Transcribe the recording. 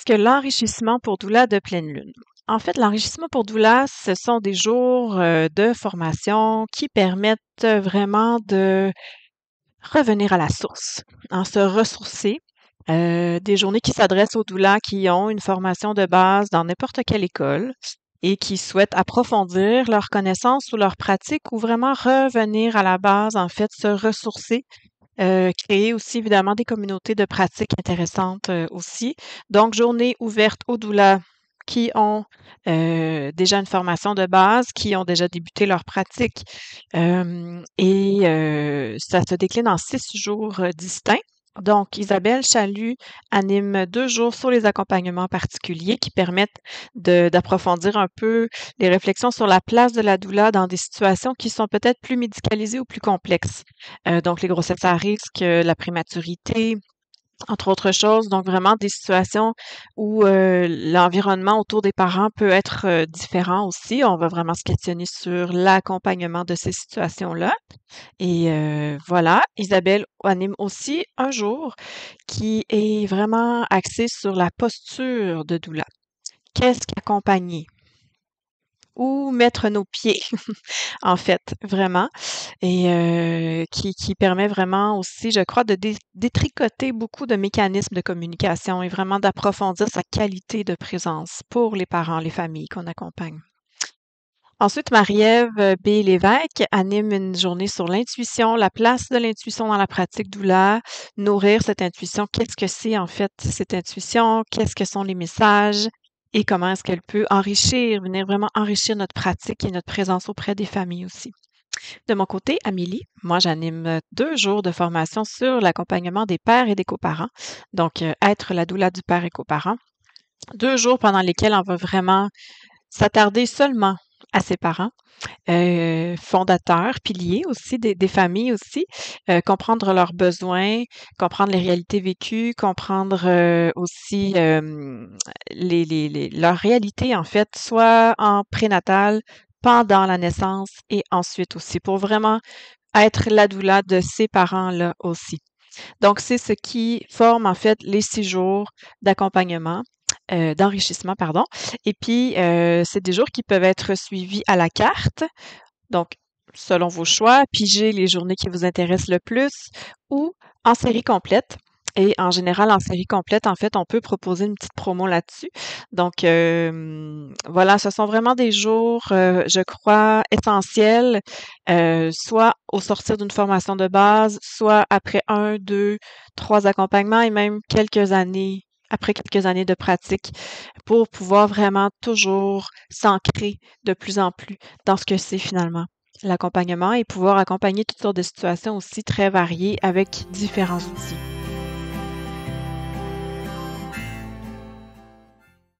que l'enrichissement pour doula de pleine lune? En fait, l'enrichissement pour doula, ce sont des jours de formation qui permettent vraiment de revenir à la source, hein, se ressourcer. Des journées qui s'adressent aux doulas qui ont une formation de base dans n'importe quelle école et qui souhaitent approfondir leurs connaissances ou leurs pratiques ou vraiment revenir à la base, en fait, se ressourcer. Créer aussi évidemment des communautés de pratiques intéressantes, aussi. Donc journée ouverte aux doulas qui ont, déjà une formation de base, qui ont déjà débuté leur pratique, ça se décline en 6 jours, distincts. Donc Isabelle Chalut anime 2 jours sur les accompagnements particuliers qui permettent d'approfondir un peu les réflexions sur la place de la doula dans des situations qui sont peut-être plus médicalisées ou plus complexes. Donc les grossesses à risque, la prématurité, entre autres choses. Donc vraiment des situations où, l'environnement autour des parents peut être, différent aussi. On va vraiment se questionner sur l'accompagnement de ces situations-là et voilà. Isabelle anime aussi un jour qui est vraiment axé sur la posture de doula. Qu'est-ce qu'accompagner? Où mettre nos pieds? En fait, vraiment et qui permet vraiment aussi, je crois, de détricoter beaucoup de mécanismes de communication et vraiment d'approfondir sa qualité de présence pour les parents, les familles qu'on accompagne. Ensuite, Marie-Ève B. Lévesque anime une journée sur l'intuition, la place de l'intuition dans la pratique doula, nourrir cette intuition. Qu'est-ce que c'est en fait cette intuition? Qu'est-ce que sont les messages? Et comment est-ce qu'elle peut enrichir, venir vraiment enrichir notre pratique et notre présence auprès des familles aussi. De mon côté, Amélie, moi j'anime 2 jours de formation sur l'accompagnement des pères et des coparents. Donc, être la doula du père et coparent. 2 jours pendant lesquels on va vraiment s'attarder seulement à ses parents, fondateurs, piliers aussi des familles aussi, comprendre leurs besoins, comprendre les réalités vécues, comprendre, aussi, leurs réalités en fait, soit en prénatal, pendant la naissance et ensuite aussi, pour vraiment être la doula de ces parents-là aussi. Donc c'est ce qui forme en fait les 6 jours d'accompagnement, d'enrichissement pardon et puis, c'est des jours qui peuvent être suivis à la carte. Donc selon vos choix, pigez les journées qui vous intéressent le plus ou en série complète et en général, en série complète, en fait, on peut proposer une petite promo là-dessus. Donc, voilà, ce sont vraiment des jours, je crois, essentiels, soit au sortir d'une formation de base, soit après 1, 2, 3 accompagnements et même après quelques années de pratique pour pouvoir vraiment toujours s'ancrer de plus en plus dans ce que c'est finalement l'accompagnement et pouvoir accompagner toutes sortes de situations aussi très variées avec différents outils.